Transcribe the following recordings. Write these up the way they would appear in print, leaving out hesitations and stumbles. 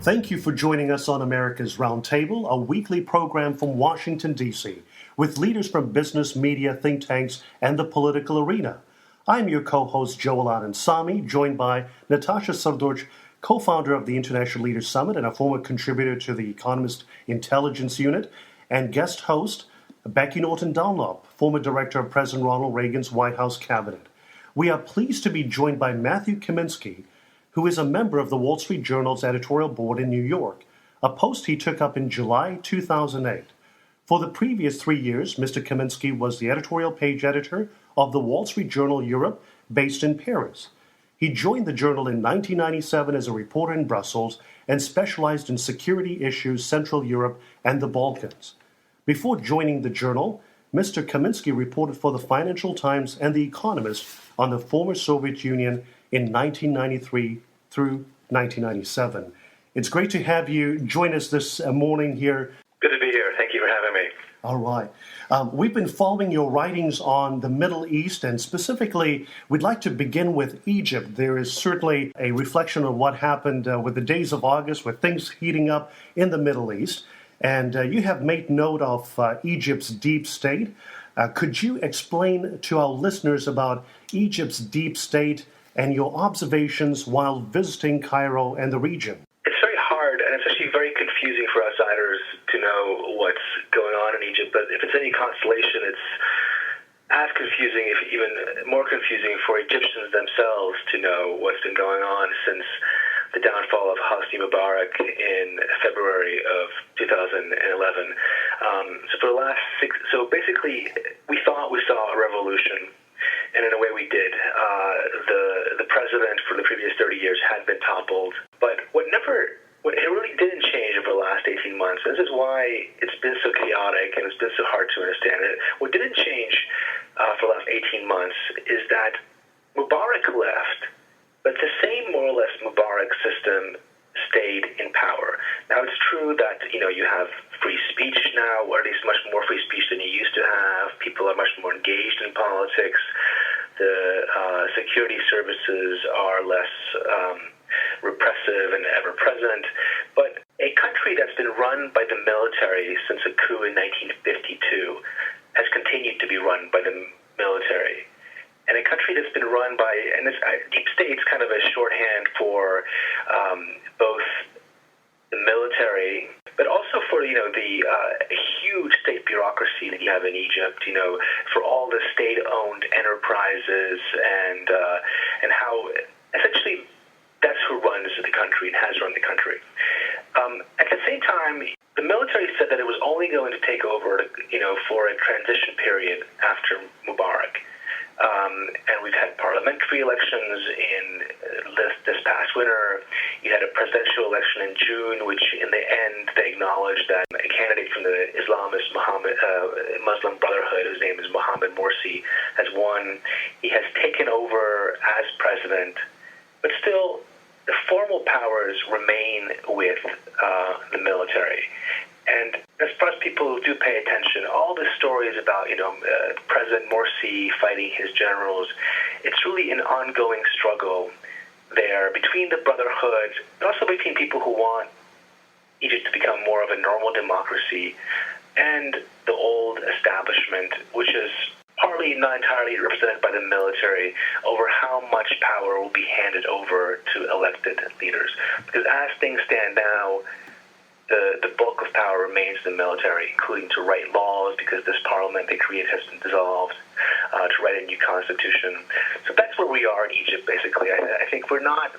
Thank you for joining us on America's Roundtable, a weekly program from Washington, D.C., with leaders from business, media, think tanks, and the political arena. I'm your co-host, Joel Anand Sami, joined by Natasha Sardorj, co-founder of the International Leaders Summit and a former contributor to the Economist Intelligence Unit, and guest host, Becky Norton Dunlop, former director of President Ronald Reagan's White House cabinet. We are pleased to be joined by Matthew Kaminski, who is a member of the Wall Street Journal's editorial board in New York, a post he took up in July 2008. For the previous 3 years, Mr. Kaminski was the editorial page editor of the Wall Street Journal Europe, based in Paris. He joined the journal in 1997 as a reporter in Brussels and specialized in security issues, Central Europe, and the Balkans. Before joining the journal, Mr. Kaminski reported for the Financial Times and The Economist on the former Soviet Union in 1993 through 1997. It's great to have you join us this morning here. Good to be here. Thank you for having me. All right. We've been following your writings on the Middle East, and specifically, we'd like to begin with Egypt. There is certainly a reflection of what happened with the days of August, with things heating up in the Middle East. And you have made note of Egypt's deep state. Could you explain to our listeners about Egypt's deep state and your observations while visiting Cairo and the region? It's very hard, and it's actually very confusing for outsiders to know what's going on in Egypt. But if it's any consolation, it's as confusing, if even more confusing, for Egyptians themselves to know what's been going on since the downfall of Hosni Mubarak in February of 2011. So basically, we thought we saw a revolution, and in a way we did. The president for the previous 30 years had been toppled, but what it really didn't change over the last 18 months. This is why it's been so chaotic and it's been so hard to understand it. What didn't change for the last 18 months is that Mubarak left, but the same, more or less, Mubarak system stayed in power. Now, it's true that, you have free speech now, or at least much more free speech than you used to have. People are much more engaged in politics. The security services are less repressive and ever-present. But a country that's been run by the military since a coup in 1952 has continued to be run by the military. And a country that's been run by, and this deep state's kind of a shorthand for both the military, but also for the huge state bureaucracy that you have in Egypt. For all the state-owned enterprises and how essentially that's who runs the country and has run the country. At the same time, the military said that it was only going to take over, for a transition period after Mubarak. And we've had parliamentary elections in this past winter. You had a presidential election in June, which in the end they acknowledged that a candidate from the Islamist Muslim Brotherhood, whose name is Mohammed Morsi, has won. He has taken over as president, but still the formal powers remain with the military. And as far as people who do pay attention, all the stories about, President Morsi fighting his generals, it's really an ongoing struggle there between the Brotherhood, but also between people who want Egypt to become more of a normal democracy and the old establishment, which is partly, not entirely, represented by the military, over how much power will be handed over to elected leaders. Because as things stand now, the bulk of power remains in the military, including to write laws, because this parliament they created has been dissolved, to write a new constitution. So that's where we are in Egypt, basically. I think we're not...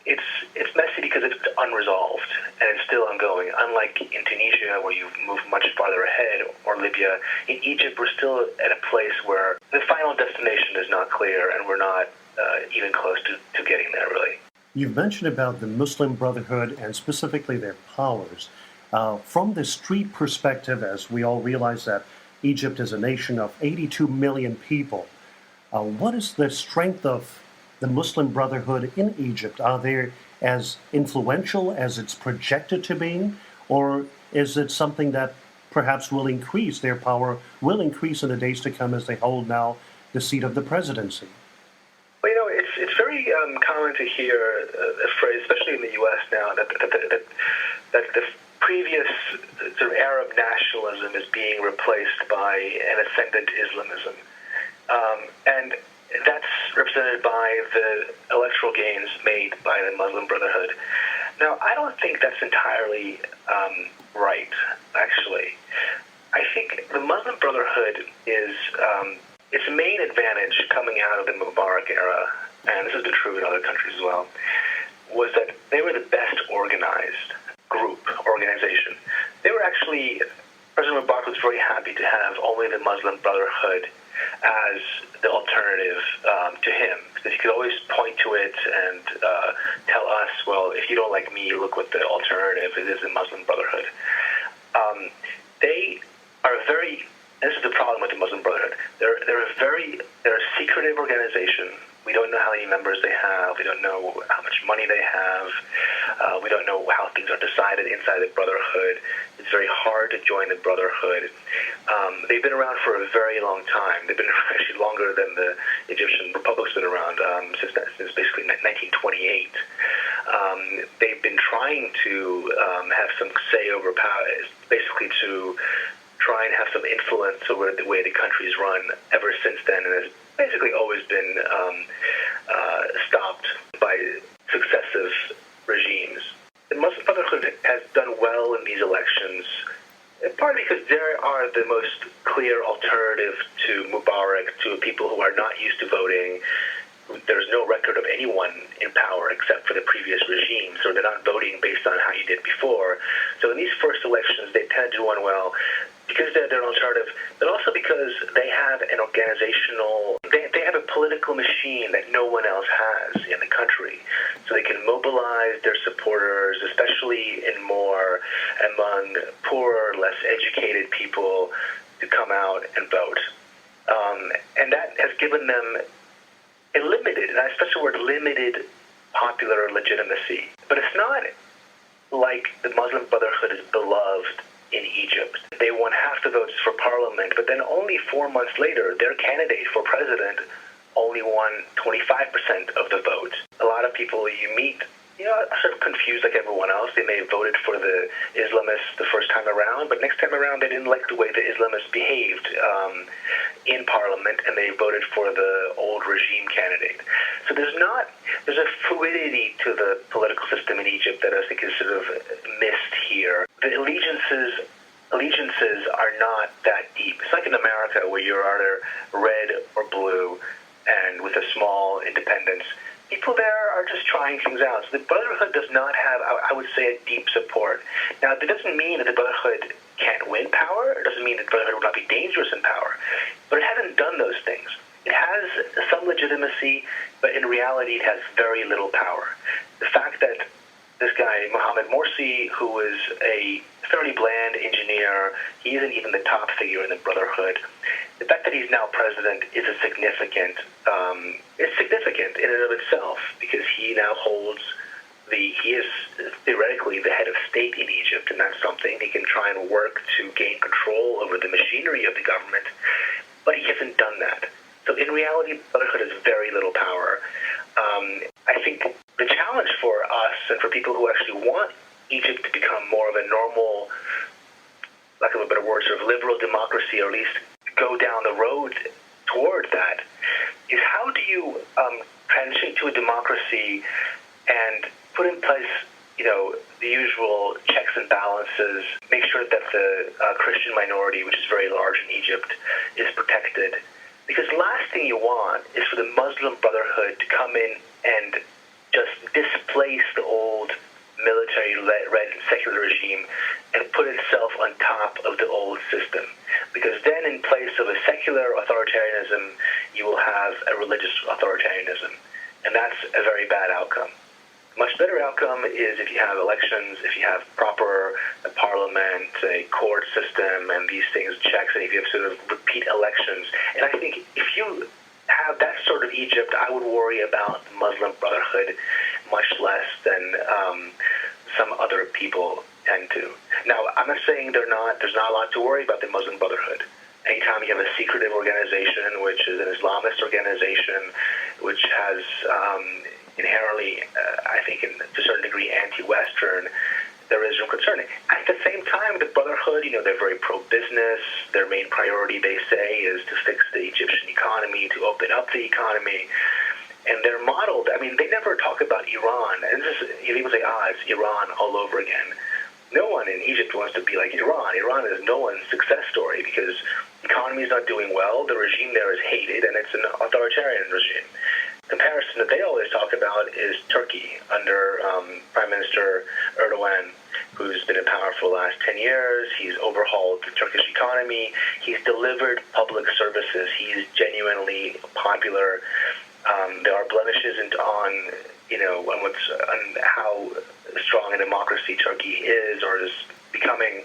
It's messy because it's unresolved, and it's still ongoing. Unlike in Tunisia, where you've moved much farther ahead, or Libya, in Egypt, we're still at a place where the final destination is not clear, and we're not even close to getting there, really. You've mentioned about the Muslim Brotherhood and specifically their powers. From the street perspective, as we all realize that Egypt is a nation of 82 million people, what is the strength of the Muslim Brotherhood in Egypt? Are they as influential as it's projected to be? Or is it something that perhaps will increase, their power will increase in the days to come as they hold now the seat of the presidency? Well, it's very common to hear a phrase, especially in the U.S. now, that the previous sort of Arab nationalism is being replaced by an ascendant Islamism. And that's represented by the electoral gains made by the Muslim Brotherhood. Now, I don't think that's entirely right, actually. I think the Muslim Brotherhood is its main advantage coming out of the Mubarak era, and this has been true in other countries as well, was that they were the best organized organization. They were actually, President Mubarak was very happy to have only the Muslim Brotherhood as the alternative to him, because he could always point to it and tell us, well, if you don't like me, look what the alternative is the Muslim Brotherhood. They are very, this is the problem with the Muslim Brotherhood, they're a secretive organization. We don't know how many members they have. We don't know how much money they have. We don't know how things are decided inside the Brotherhood. It's very hard to join the Brotherhood. They've been around for a very long time. They've been actually longer than the Egyptian Republic's been around, since basically 1928. They've been trying to have some say over power, basically to try and have some influence over the way the country's run ever since then, and has basically always been stopped by successive regimes. The Muslim Brotherhood has done well in these elections, partly because they are the most clear alternative to Mubarak, to people who are not used to voting. There's no record of anyone in power except for the previous regime, so they're not voting based on how you did before. So in these first elections, they tend to do well because they're an alternative, but also because they have an organizational, they have a political machine that no one else has in the country. So they can mobilize their supporters, especially among poorer, less educated people, to come out and vote. And that has given them a limited, and I especially the word limited, popular legitimacy. But it's not like the Muslim Brotherhood is beloved in Egypt. They won half the votes for parliament, but then only 4 months later, their candidate for president only won 25% of the vote. A lot of people you meet, are sort of confused like everyone else. They may have voted for the Islamists the first time around, but next time around they didn't like the way the Islamists behaved in parliament, and they voted for the old regime candidate. So there's a fluidity to the political system in Egypt that I think is sort of missed here. The allegiances are not that deep. It's like in America where you're either red or blue, and with a small independence. People there are just trying things out. So the Brotherhood does not have, I would say, a deep support. Now, that doesn't mean that the Brotherhood can't win power. It doesn't mean that the Brotherhood will not be dangerous in power. But it hasn't done those things. It has some legitimacy, but in reality it has very little power. The fact that this guy, Mohammed Morsi, who is a fairly bland engineer, he isn't even the top figure in the Brotherhood. The fact that he's now president is significant in and of itself, because he now he is theoretically the head of state in Egypt, and that's something he can try and work to gain control over the machinery of the government, but he hasn't done that. So in reality, Brotherhood has very little power. I think the challenge for us and for people who actually want Egypt to become more of a normal, lack of a better word, sort of liberal democracy, or at least go down the road toward that, is how do you transition to a democracy and put in place, the usual checks and balances, make sure that the Christian minority, which is very large in Egypt, is protected. Because the last thing you want is for the Muslim Brotherhood to come in and just displace the old military-led secular regime and put itself on top of the old system. Because then in place of a secular authoritarianism, you will have a religious authoritarianism. And that's a very bad outcome. A much better outcome is if you have elections, if you have proper parliament, a court system, and these things, checks, and if you have sort of repeat elections. And I think if you have that sort of Egypt, I would worry about the Muslim Brotherhood much less than some other people tend to. Now, I'm not saying there's not a lot to worry about the Muslim Brotherhood. Anytime you have a secretive organization, which is an Islamist organization, which has inherently, I think, to a certain degree, anti-Western, there is some concern. At the same time, the Brotherhood, they're very pro-business. Their main priority, they say, is to fix the Egyptian economy, to open up the economy. And they're modeled, they never talk about Iran. And people say, it's Iran all over again. No one in Egypt wants to be like Iran. Iran is no one's success story because the economy is not doing well, the regime there is hated, and it's an authoritarian regime. Comparison that they always talk about is Turkey under Prime Minister Erdogan, who's been in power for the last 10 years. He's overhauled the Turkish economy. He's delivered public services. He's genuinely popular. There are blemishes on how strong a democracy Turkey is or is becoming.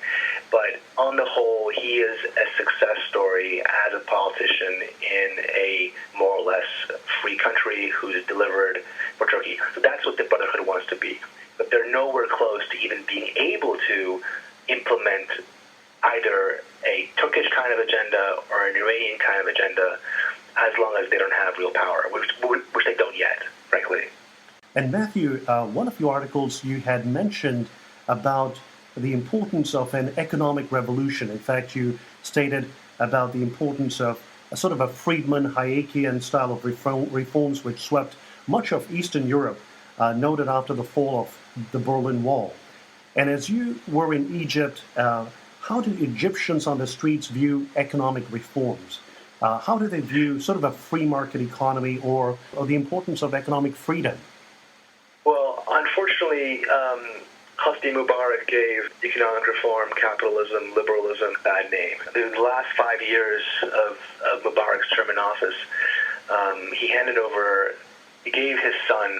But on the whole, he is a success story as a politician in a more or less free country who's delivered for Turkey. So that's what the Brotherhood wants to be. But they're nowhere close to even being able to implement either a Turkish kind of agenda or an Iranian kind of agenda as long as they don't have real power, which they don't yet, frankly. And Matthew, one of your articles, you had mentioned about the importance of an economic revolution. In fact, you stated about the importance of a sort of a Friedman Hayekian style of reforms which swept much of Eastern Europe, noted after the fall of the Berlin Wall. And as you were in Egypt, how do Egyptians on the streets view economic reforms? How do they view sort of a free market economy or the importance of economic freedom? Well, unfortunately, Hosni Mubarak gave economic reform, capitalism, liberalism a bad name. In the last 5 years of Mubarak's term in office, he gave his son,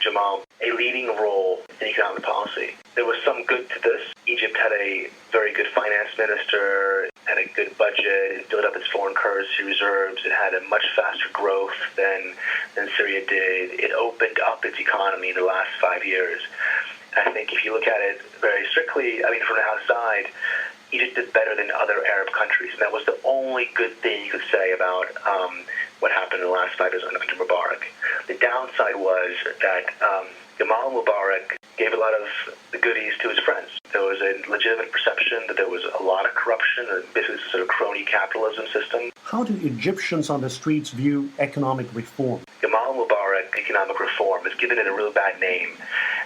Jamal, a leading role in economic policy. There was some good to this. Egypt had a very good finance minister, had a good budget, it built up its foreign currency reserves, it had a much faster growth than Syria did. It opened up its economy in the last 5 years. I think if you look at it very strictly, from the outside, Egypt did better than other Arab countries, and that was the only good thing you could say about what happened in the last 5 years under Mubarak. The downside was that Gamal Mubarak gave a lot of the goodies to his friends. There was a legitimate perception that there was a lot of corruption, this is a sort of crony capitalism system. How do Egyptians on the streets view economic reform? Gamal Mubarak economic reform has given it a real bad name,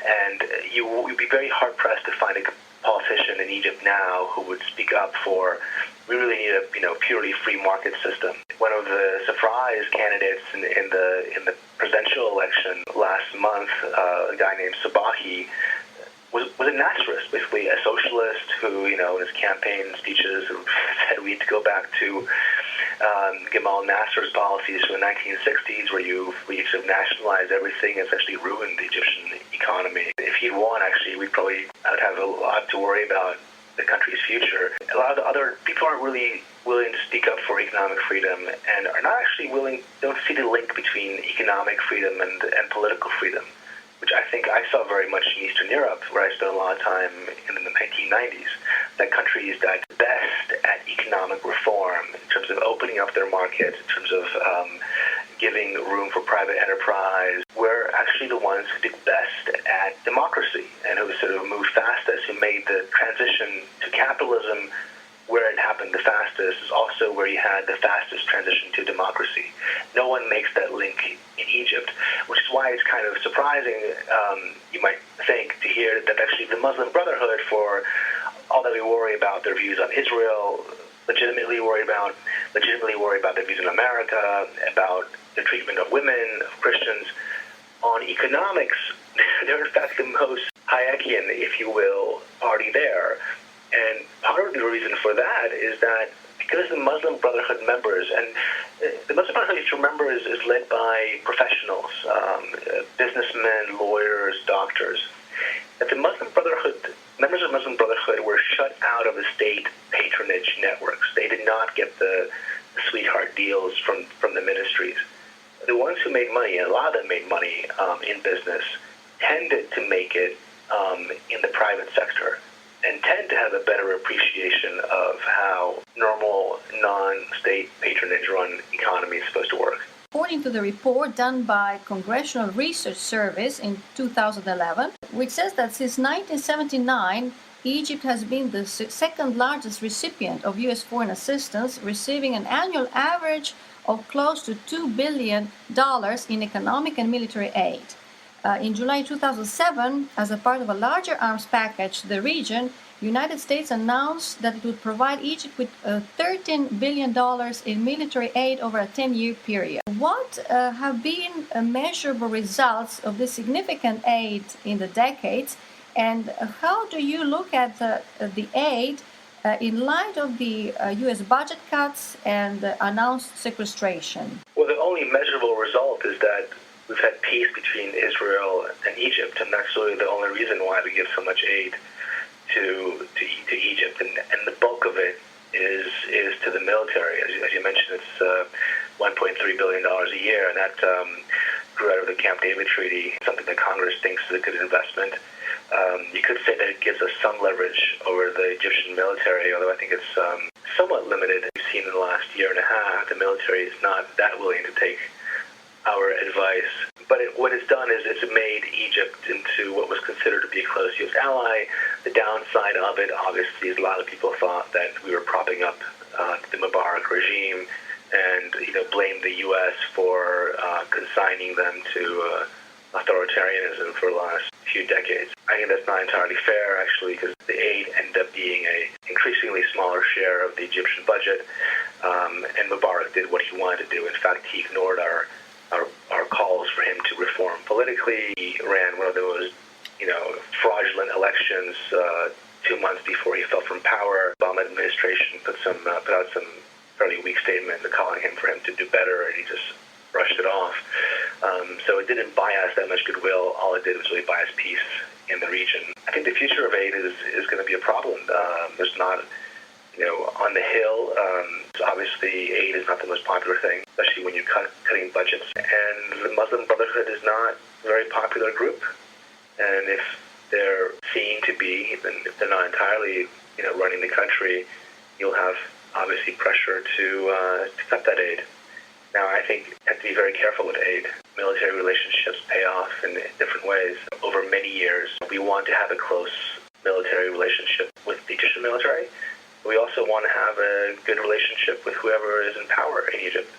and you'd be very hard-pressed to find a politician in Egypt now who would speak up for we really need a purely free market system. One of the surprise candidates in the presidential election last month, a guy named Sabahi, was a naturalist, basically a socialist who, in his campaign speeches said we need to go back to Gamal Nasser's policies from the 1960s, where you sort of nationalized everything and essentially ruined the Egyptian economy. If he'd won, actually, we'd probably have a lot to worry about the country's future. A lot of the other people aren't really willing to speak up for economic freedom and are not actually don't see the link between economic freedom and political freedom, which I think I saw very much in Eastern Europe, where I spent a lot of time in the 1990s, that countries that best at economic reform, in terms of opening up their markets, in terms of giving room for private enterprise, were actually the ones who did best at democracy and who sort of moved fastest, who made the transition to capitalism where it happened the fastest, is also where you had the fastest transition to democracy. No one makes that link in Egypt, which is why it's kind of surprising, you might think, to hear that actually the Muslim Brotherhood, for all that we worry about their views on Israel, legitimately worry about their views in America, about the treatment of women, of Christians, on economics, they're in fact the most Hayekian, if you will, party there. And part of the reason for that is that because the Muslim Brotherhood members, and the Muslim Brotherhood, if you remember, is led by professionals, businessmen, lawyers, doctors. That the Muslim Brotherhood, members of the Muslim Brotherhood were shut out of the state patronage networks. They did not get the sweetheart deals from the ministries. The ones who made money, and a lot of them made money in business, tended to make it in the private sector and tend to have a better appreciation of how normal, non-state patronage-run economy is supposed to work. According to the report done by Congressional Research Service in 2011, which says that since 1979, Egypt has been the second largest recipient of U.S. foreign assistance, receiving an annual average of close to $2 billion in economic and military aid. In July 2007, as a part of a larger arms package to the region, the United States announced that it would provide Egypt with $13 billion in military aid over a 10-year period. What have been measurable results of this significant aid in the decades, and how do you look at the aid in light of the U.S. budget cuts and announced sequestration? Well, the only measurable result is that we've had peace between Israel and Egypt, and that's really the only reason why we give so much aid to Egypt, and the bulk of it is to the military. As you mentioned, it's $1.3 billion a year, and that grew out of the Camp David Treaty, something that Congress thinks is a good investment. You could say that it gives us some leverage over the Egyptian military, although I think it's somewhat limited. We've seen in the last year and a half, the military is not that willing to take our advice. But what it's done is it's made Egypt into what was considered to be a close U.S. ally. The downside of it, obviously, is a lot of people thought that we were propping up the Mubarak regime and blamed the U.S. for consigning them to authoritarianism for the last few decades. I think that's not entirely fair, actually, because the aid ended up being an increasingly smaller share of the Egyptian budget, and Mubarak did what he wanted to do. In fact, he ignored our calls for him to reform politically. He ran one of those, fraudulent elections 2 months before he fell from power. The Obama administration put out some fairly weak statement calling for him to do better, and he just brushed it off. So it didn't buy us that much goodwill. All it did was really buy us peace in the region. I think the future of aid is going to be a problem. There's not, on the Hill, obviously aid is not the most popular thing, especially when you're cutting budgets. And the Muslim Brotherhood is not a very popular group. And if they're seen to be, even if they're not entirely, running the country, you'll have obviously pressure to cut that aid. Now, I think you have to be very careful with aid. Military relationships pay off in different ways. Over many years, we want to have a close military relationship with the Egyptian military. We also want to have a good relationship with whoever is in power in Egypt.